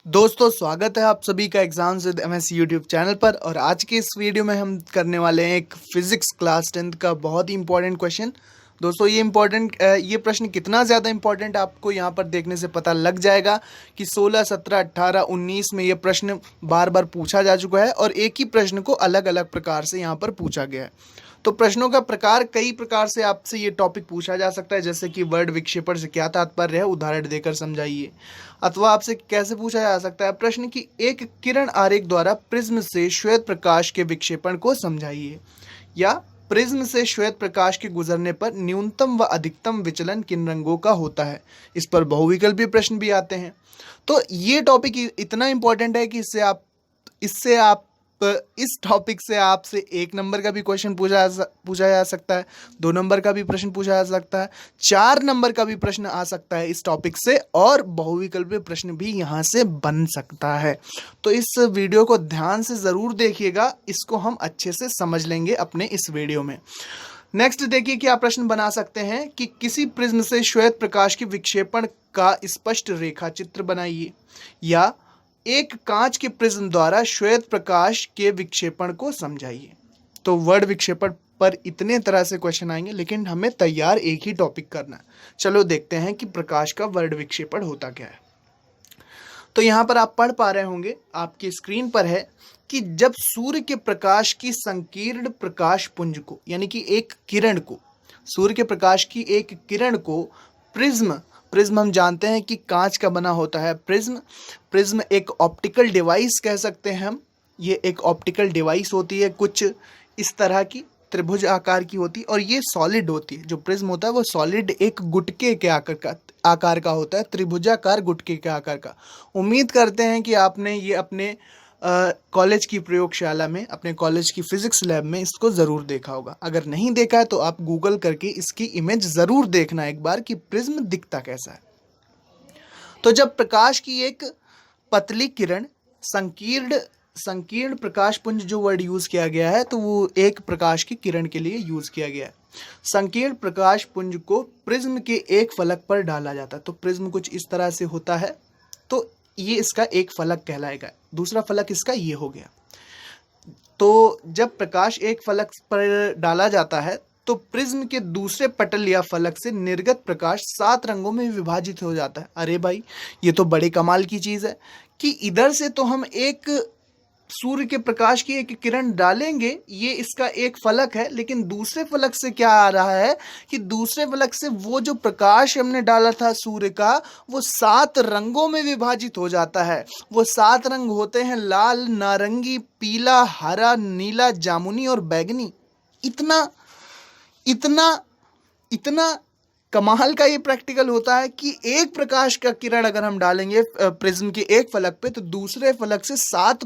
दोस्तों स्वागत है आप सभी का exams with MS YouTube channel पर। और आज के इस वीडियो में हम करने वाले हैं एक फिजिक्स क्लास 10th का बहुत ही इंपॉर्टेंट क्वेश्चन। दोस्तों ये प्रश्न कितना ज़्यादा इंपॉर्टेंट आपको यहाँ पर देखने से पता लग जाएगा कि 16, 17, 18, 19 में ये प्रश्न बार बार पूछा जा चुका है और एक ही प्रश्न को अलग अलग प्रकार से यहाँ पर पूछा गया है। तो प्रश्नों का प्रकार कई प्रकार से आपसे ये टॉपिक पूछा जा सकता है, जैसे कि वर्ड विक्षेपण से क्या तात्पर्य है, उदाहरण देकर समझाइए। अथवा आपसे कैसे पूछा जा सकता है प्रश्न की एक किरण आरेख द्वारा प्रिज्म से श्वेत प्रकाश के विक्षेपण को समझाइए, या प्रिज्म से श्वेत प्रकाश के गुजरने पर न्यूनतम व अधिकतम विचलन किन रंगों का होता है। इस पर बहुविकल्पीय प्रश्न भी आते हैं। तो ये टॉपिक इतना इंपॉर्टेंट है कि इस टॉपिक से आपसे 1 नंबर का भी क्वेश्चन पूछा जा सकता है, 2 नंबर का भी प्रश्न पूछा जा सकता है, 4 नंबर का भी प्रश्न आ सकता है इस टॉपिक से, और बहुविकल्पीय प्रश्न भी यहाँ से बन सकता है। तो इस वीडियो को ध्यान से ज़रूर देखिएगा, इसको हम अच्छे से समझ लेंगे अपने इस वीडियो में। नेक्स्ट देखिए क्या प्रश्न बना सकते हैं कि किसी प्रिज्म से श्वेत प्रकाश के विक्षेपण का स्पष्ट रेखा चित्र बनाइए, या एक कांच के प्रिज्म द्वारा श्वेत प्रकाश के विक्षेपण को समझाइए। तो वर्ड विक्षेपण पर इतने तरह से क्वेश्चन आएंगे, लेकिन हमें तैयार एक ही टॉपिक करना है। चलो देखते हैं कि प्रकाश का वर्ड विक्षेपण होता क्या है। तो यहाँ पर आप पढ़ पा रहे होंगे, आपकी स्क्रीन पर है कि जब सूर्य के प्रकाश की संकीर्ण प्रकाश पुंज को, यानी कि एक किरण को, सूर्य के प्रकाश की एक किरण को प्रिज्म हम जानते हैं कि कांच का बना होता है। प्रिज्म एक ऑप्टिकल डिवाइस कह सकते हैं हम। ये एक ऑप्टिकल डिवाइस होती है, कुछ इस तरह की त्रिभुज आकार की होती है, और ये सॉलिड होती है। जो प्रिज्म होता है वो सॉलिड एक गुटके के आकार का होता है, त्रिभुजाकार गुटके के आकार का। उम्मीद करते हैं कि आपने ये अपने कॉलेज की प्रयोगशाला में, अपने कॉलेज की फिजिक्स लैब में इसको ज़रूर देखा होगा। अगर नहीं देखा है तो आप गूगल करके इसकी इमेज ज़रूर देखना एक बार कि प्रिज्म दिखता कैसा है। तो जब प्रकाश की एक पतली किरण संकीर्ण प्रकाश पुंज, जो वर्ड यूज़ किया गया है तो वो एक प्रकाश की किरण के लिए यूज़ किया गया है। संकीर्ण प्रकाश पुंज को प्रिज्म के एक फलक पर डाला जाता है। तो प्रिज्म कुछ इस तरह से होता है, तो ये इसका एक फलक कहलाएगा। दूसरा फलक इसका ये हो गया। तो जब प्रकाश एक फलक पर डाला जाता है तो प्रिज्म के दूसरे पटल या फलक से निर्गत प्रकाश 7 रंगों में विभाजित हो जाता है। अरे भाई, ये तो बड़े कमाल की चीज़ है कि इधर से तो हम एक सूर्य के प्रकाश की एक किरण डालेंगे, ये इसका एक फलक है, लेकिन दूसरे फलक से क्या आ रहा है कि दूसरे फलक से वो जो प्रकाश हमने डाला था सूर्य का, वो 7 रंगों में विभाजित हो जाता है। वो 7 रंग होते हैं लाल, नारंगी, पीला, हरा, नीला, जामुनी और बैगनी। इतना इतना इतना कमाल का ये प्रैक्टिकल होता है कि एक प्रकाश का किरण अगर हम डालेंगे प्रिज्म के एक फलक पे, तो दूसरे फलक से 7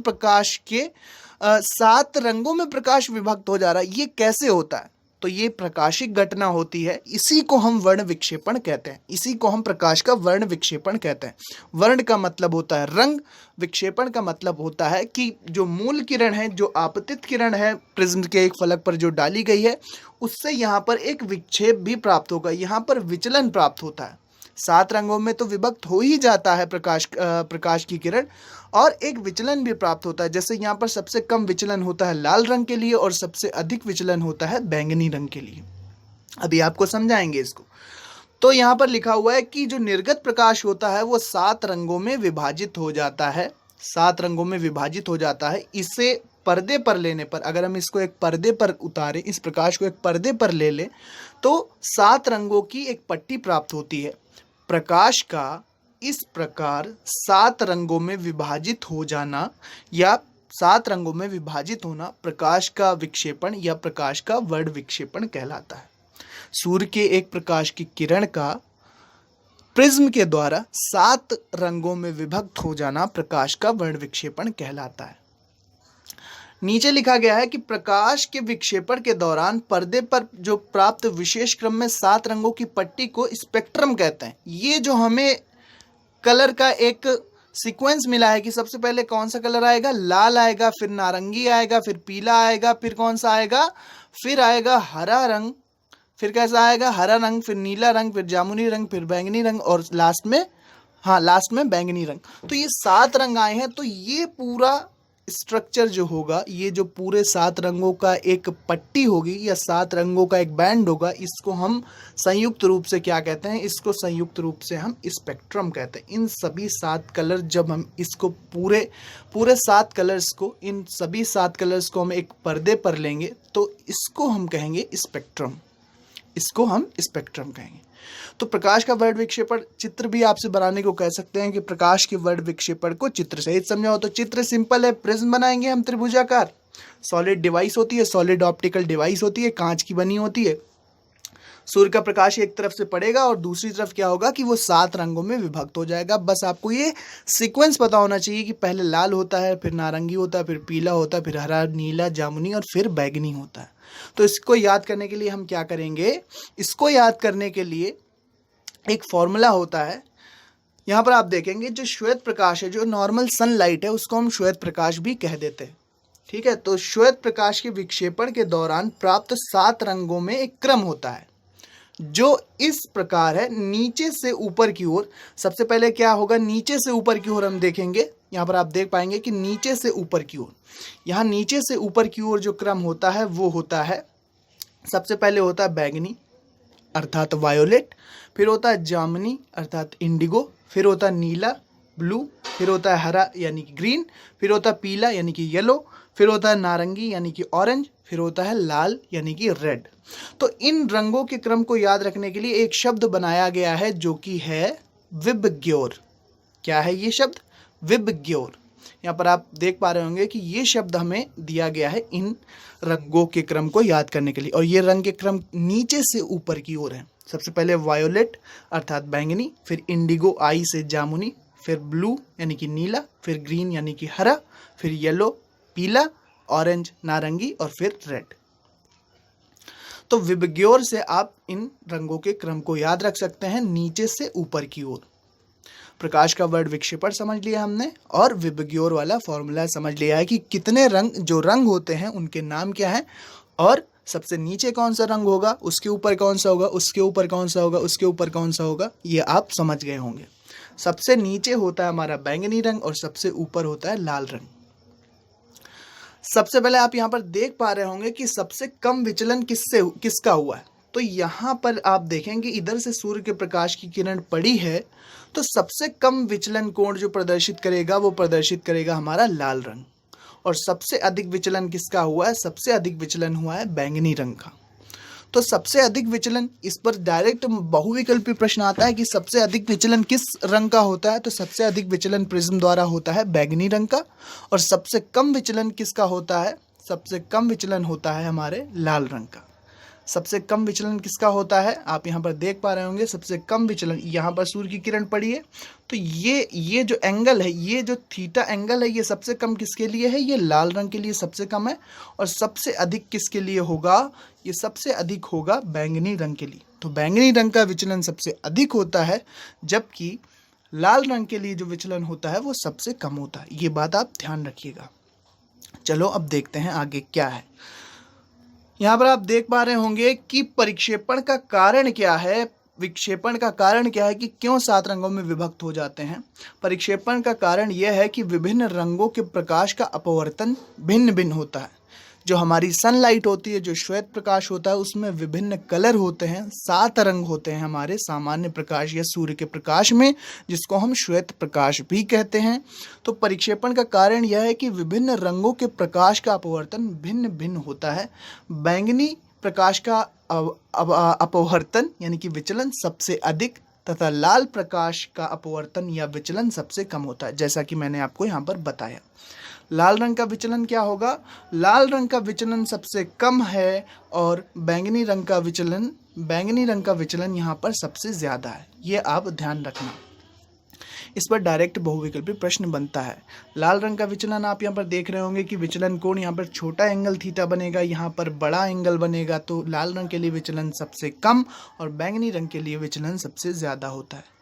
रंगों में प्रकाश विभक्त हो जा रहा है। ये कैसे होता है? तो ये प्रकाशिक घटना होती है, इसी को हम वर्ण विक्षेपण कहते हैं। इसी को हम प्रकाश का वर्ण विक्षेपण कहते हैं। वर्ण का मतलब होता है रंग, विक्षेपण का मतलब होता है कि जो मूल किरण है, जो आपतित किरण है प्रिज्म के एक फलक पर जो डाली गई है, उससे यहाँ पर एक विक्षेप भी प्राप्त होगा, यहाँ पर विचलन प्राप्त होता है। 7 रंगों में तो विभक्त हो ही जाता है प्रकाश की किरण, और एक विचलन भी प्राप्त होता है। जैसे यहाँ पर सबसे कम विचलन होता है लाल रंग के लिए और सबसे अधिक विचलन होता है बैंगनी रंग के लिए। अभी आपको समझाएंगे इसको। तो यहाँ पर लिखा हुआ है कि जो निर्गत प्रकाश होता है वो 7 रंगों में विभाजित हो जाता है। 7 रंगों में विभाजित हो जाता है। इसे पर्दे पर लेने पर, अगर हम इसको एक पर्दे पर उतारें, इस प्रकाश को एक पर्दे पर ले लें, तो 7 रंगों की एक पट्टी प्राप्त होती है। प्रकाश का इस प्रकार 7 रंगों में विभाजित हो जाना या 7 रंगों में विभाजित होना प्रकाश का विक्षेपण या प्रकाश का वर्ण विक्षेपण कहलाता है। सूर्य के एक प्रकाश की किरण का प्रिज्म के द्वारा 7 रंगों में विभक्त हो जाना प्रकाश का वर्ण विक्षेपण कहलाता है। नीचे लिखा गया है कि प्रकाश के विक्षेपण के दौरान पर्दे पर जो प्राप्त विशेष क्रम में 7 रंगों की पट्टी को स्पेक्ट्रम कहते हैं। ये जो हमें कलर का एक सीक्वेंस मिला है कि सबसे पहले कौन सा कलर आएगा, लाल आएगा, फिर नारंगी आएगा, फिर पीला आएगा, फिर कौन सा आएगा, फिर आएगा हरा रंग, फिर कैसा आएगा, हरा रंग, फिर नीला रंग, फिर जामुनी रंग, फिर बैंगनी रंग, और लास्ट में हाँ लास्ट में बैंगनी रंग। तो ये 7 रंग आए हैं। तो ये पूरा स्ट्रक्चर जो होगा, ये जो पूरे 7 रंगों का एक पट्टी होगी या 7 रंगों का एक बैंड होगा, इसको हम संयुक्त रूप से क्या कहते हैं? इसको संयुक्त रूप से हम स्पेक्ट्रम कहते हैं। इन सभी 7 कलर, जब हम इसको पूरे 7 कलर्स को, इन सभी 7 कलर्स को हम एक पर्दे पर लेंगे तो इसको हम कहेंगे स्पेक्ट्रम। इसको हम स्पेक्ट्रम कहेंगे। तो प्रकाश का वर्ड विक्षेपण चित्र भी आपसे बनाने को कह सकते हैं कि प्रकाश के वर्ड विक्षेपण को चित्र सहित समझाओ। तो चित्र सिंपल है, प्रिज्म बनाएंगे हम त्रिभुजाकार, सॉलिड डिवाइस होती है, सॉलिड ऑप्टिकल डिवाइस होती है, कांच की बनी होती है। सूर्य का प्रकाश एक तरफ से पड़ेगा और दूसरी तरफ क्या होगा कि वो 7 रंगों में विभक्त हो जाएगा। बस आपको ये सीक्वेंस पता होना चाहिए कि पहले लाल होता है, फिर नारंगी होता है, फिर पीला होता है, फिर हरा, नीला, जामुनी और फिर बैगनी होता है। तो इसको याद करने के लिए हम क्या करेंगे? इसको याद करने के लिए एक फॉर्मूला होता है। यहाँ पर आप देखेंगे जो श्वेत प्रकाश है, जो नॉर्मल सनलाइट है, उसको हम श्वेत प्रकाश भी कह देते हैं। ठीक है, तो श्वेत प्रकाश के विक्षेपण के दौरान प्राप्त 7 रंगों में एक क्रम होता है जो इस प्रकार है, नीचे से ऊपर की ओर। सबसे पहले क्या होगा? नीचे से ऊपर की ओर हम देखेंगे। यहाँ पर आप देख पाएंगे कि नीचे से ऊपर की ओर, यहाँ नीचे से ऊपर की ओर जो क्रम होता है वो होता है, सबसे पहले होता है बैगनी अर्थात वायोलेट, फिर होता है जामुनी अर्थात इंडिगो, फिर होता है नीला ब्लू, फिर होता है हरा यानी कि ग्रीन, फिर होता है पीला यानी कि येलो, फिर होता है नारंगी यानी कि ऑरेंज, फिर होता है लाल यानी कि रेड। तो इन रंगों के क्रम को याद रखने के लिए एक शब्द बनाया गया है जो कि है विबग्योर। क्या है ये शब्द? विबग्योर। यहाँ पर आप देख पा रहे होंगे कि ये शब्द हमें दिया गया है इन रंगों के क्रम को याद करने के लिए। और ये रंग के क्रम नीचे से ऊपर की ओर है। सबसे पहले वायोलेट अर्थात बैंगनी, फिर इंडिगो आई से जामुनी, फिर ब्लू यानी कि नीला, फिर ग्रीन यानी कि हरा, फिर येलो पीला, ऑरेंज नारंगी और फिर रेड। तो विबग्योर से आप इन रंगों के क्रम को याद रख सकते हैं नीचे से ऊपर की ओर। प्रकाश का वर्ड विक्षेपण समझ लिया हमने और विबग्योर वाला फॉर्मूला समझ लिया है कि कितने रंग, जो रंग होते हैं उनके नाम क्या है और सबसे नीचे कौन सा रंग होगा, उसके ऊपर कौन सा होगा, उसके ऊपर कौन सा होगा, उसके ऊपर कौन सा होगा, ये आप समझ गए होंगे। सबसे नीचे होता है हमारा बैंगनी रंग और सबसे ऊपर होता है लाल रंग। सबसे पहले आप यहाँ पर देख पा रहे होंगे कि सबसे कम विचलन किसका हुआ है। तो यहाँ पर आप देखेंगे इधर से सूर्य के प्रकाश की किरण पड़ी है, तो सबसे कम विचलन कोण जो प्रदर्शित करेगा वो प्रदर्शित करेगा हमारा लाल रंग। और सबसे अधिक विचलन किसका हुआ है? सबसे अधिक विचलन हुआ है बैंगनी रंग का। तो सबसे अधिक विचलन, इस पर डायरेक्ट बहुविकल्पी प्रश्न आता है कि सबसे अधिक विचलन किस रंग का होता है। तो सबसे अधिक विचलन प्रिज्म द्वारा होता है बैंगनी रंग का। और सबसे कम विचलन किसका होता है? सबसे कम विचलन होता है हमारे लाल रंग का। सबसे कम विचलन किसका होता है? आप यहाँ पर देख पा रहे होंगे सबसे कम विचलन, यहाँ पर सूर्य की किरण पड़ी है, तो ये जो एंगल है, ये जो थीटा एंगल है, ये सबसे कम किसके लिए है? ये लाल रंग के लिए सबसे कम है। और सबसे अधिक किसके लिए होगा? ये सबसे अधिक होगा बैंगनी रंग के लिए। तो बैंगनी रंग का विचलन सबसे अधिक होता है, जबकि लाल रंग के लिए जो विचलन होता है वो सबसे कम होता है। ये बात आप ध्यान रखिएगा। चलो अब देखते हैं आगे क्या है। यहाँ पर आप देख पा रहे होंगे कि परिक्षेपण का कारण क्या है, विक्षेपण का कारण क्या है कि क्यों 7 रंगों में विभक्त हो जाते हैं। परिक्षेपण का कारण यह है कि विभिन्न रंगों के प्रकाश का अपवर्तन भिन्न भिन्न होता है। जो हमारी सनलाइट होती है, जो श्वेत प्रकाश होता है, उसमें विभिन्न कलर होते हैं, 7 रंग होते हैं हमारे सामान्य प्रकाश या सूर्य के प्रकाश में, जिसको हम श्वेत प्रकाश भी कहते हैं। तो परिक्षेपण का कारण यह है कि विभिन्न रंगों के प्रकाश का अपवर्तन भिन्न भिन्न होता है। बैंगनी प्रकाश का अपवर्तन यानी कि विचलन सबसे अधिक तथा लाल प्रकाश का अपवर्तन या विचलन सबसे कम होता है, जैसा कि मैंने आपको यहाँ पर बताया। लाल रंग का विचलन क्या होगा? लाल रंग का विचलन सबसे कम है और बैंगनी रंग का विचलन यहाँ पर सबसे ज़्यादा है। ये आप ध्यान रखना। इस पर डायरेक्ट बहुविकल्पी प्रश्न बनता है। लाल रंग का विचलन आप यहाँ पर देख रहे होंगे कि विचलन कोण यहाँ पर छोटा एंगल थीटा बनेगा, यहाँ पर बड़ा एंगल बनेगा। तो लाल रंग के लिए विचलन सबसे कम और बैंगनी रंग के लिए विचलन सबसे ज़्यादा होता है।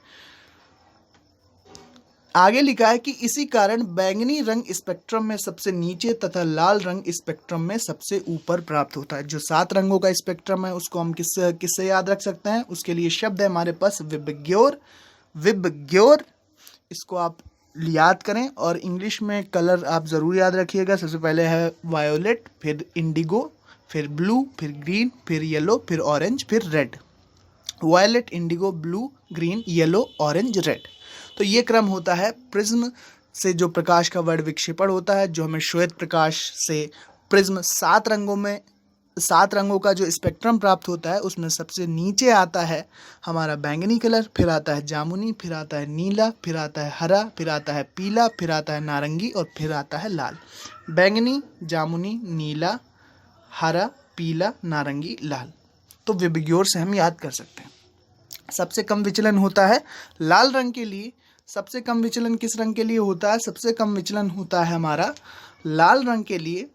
आगे लिखा है कि इसी कारण बैंगनी रंग स्पेक्ट्रम में सबसे नीचे तथा लाल रंग स्पेक्ट्रम में सबसे ऊपर प्राप्त होता है। जो 7 रंगों का स्पेक्ट्रम है उसको हम किससे याद रख सकते हैं? उसके लिए शब्द है हमारे पास विबग्योर। इसको आप याद करें, और इंग्लिश में कलर आप ज़रूर याद रखिएगा। सबसे पहले है वायोलेट, फिर इंडिगो, फिर ब्लू, फिर ग्रीन, फिर येलो, फिर ऑरेंज, फिर red. Violet, indigo, blue, green, yellow, orange, red. तो ये क्रम होता है प्रिज्म से जो प्रकाश का वर्ण विक्षेपण होता है, जो हमें श्वेत प्रकाश से प्रिज्म 7 रंगों का जो स्पेक्ट्रम प्राप्त होता है, उसमें सबसे नीचे आता है हमारा बैंगनी कलर, फिर आता है जामुनी, फिर आता है नीला, फिर आता है हरा, फिर आता है पीला, फिर आता है नारंगी और फिर आता है लाल। बैंगनी, जामुनी, नीला, हरा, पीला, नारंगी, लाल। तो विबग्योर से हम याद कर सकते हैं। सबसे कम विचलन होता है लाल रंग के लिए। सबसे कम विचलन किस रंग के लिए होता है? सबसे कम विचलन होता है हमारा लाल रंग के लिए,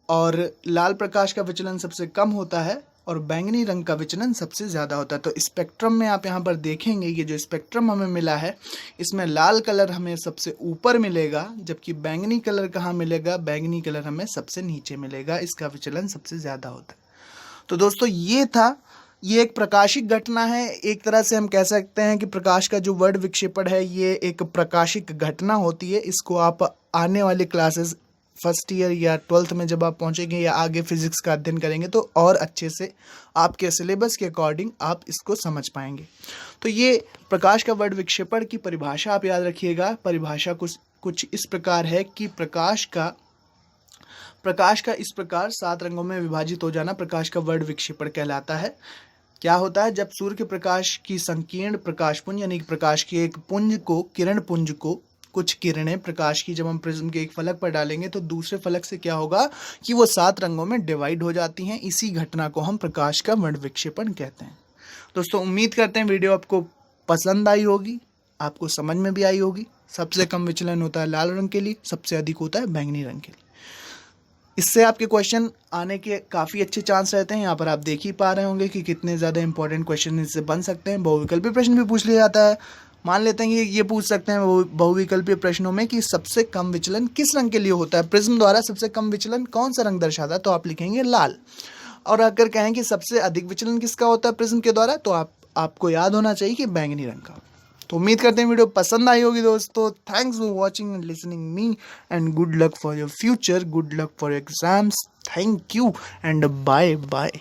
और लाल प्रकाश का विचलन सबसे कम होता है और बैंगनी रंग का विचलन सबसे ज़्यादा होता है। तो स्पेक्ट्रम में आप यहाँ पर देखेंगे, ये जो स्पेक्ट्रम हमें मिला है, इसमें लाल कलर हमें सबसे ऊपर मिलेगा, जबकि बैंगनी कलर कहाँ मिलेगा? बैंगनी कलर हमें सबसे नीचे मिलेगा, इसका विचलन सबसे ज़्यादा होता है। तो दोस्तों ये एक प्रकाशिक घटना है। एक तरह से हम कह सकते हैं कि प्रकाश का जो वर्ण विक्षेपण है, ये एक प्रकाशिक घटना होती है। इसको आप आने वाले क्लासेस फर्स्ट ईयर या 12th में जब आप पहुंचेंगे या आगे फिजिक्स का अध्ययन करेंगे, तो और अच्छे से आपके सिलेबस के अकॉर्डिंग आप इसको समझ पाएंगे। तो ये प्रकाश का वर्ण विक्षेपण की परिभाषा आप याद रखिएगा। परिभाषा कुछ इस प्रकार है कि प्रकाश का इस प्रकार 7 रंगों में विभाजित हो जाना प्रकाश का वर्ण विक्षेपण कहलाता है। क्या होता है? जब सूर्य के प्रकाश की संकीर्ण प्रकाश पुंज, यानी प्रकाश के एक पुंज को, किरण पुंज को, कुछ किरणें प्रकाश की जब हम प्रिज्म के एक फलक पर डालेंगे, तो दूसरे फलक से क्या होगा कि वो 7 रंगों में डिवाइड हो जाती हैं। इसी घटना को हम प्रकाश का वर्ण विक्षेपण कहते हैं। दोस्तों, उम्मीद करते हैं वीडियो आपको पसंद आई होगी, आपको समझ में भी आई होगी। सबसे कम विचलन होता है लाल रंग के लिए, सबसे अधिक होता है बैंगनी रंग के लिए। इससे आपके क्वेश्चन आने के काफ़ी अच्छे चांस रहते हैं। यहाँ पर आप देख ही पा रहे होंगे कि कितने ज़्यादा इंपॉर्टेंट क्वेश्चन इससे बन सकते हैं। बहुविकल्पीय प्रश्न भी पूछ लिया जाता है। मान लेते हैं कि ये पूछ सकते हैं बहुविकल्पीय प्रश्नों में कि सबसे कम विचलन किस रंग के लिए होता है? प्रिज्म द्वारा सबसे कम विचलन कौन सा रंग दर्शाता है? तो आप लिखेंगे लाल। और अगर कहें कि सबसे अधिक विचलन किसका होता है प्रिज्म के द्वारा, तो आपको याद होना चाहिए कि बैंगनी रंग का। तो उम्मीद करते हैं वीडियो पसंद आई होगी दोस्तों। Thanks for watching and listening me, and good luck for your future, good luck for exams. Thank you and bye bye.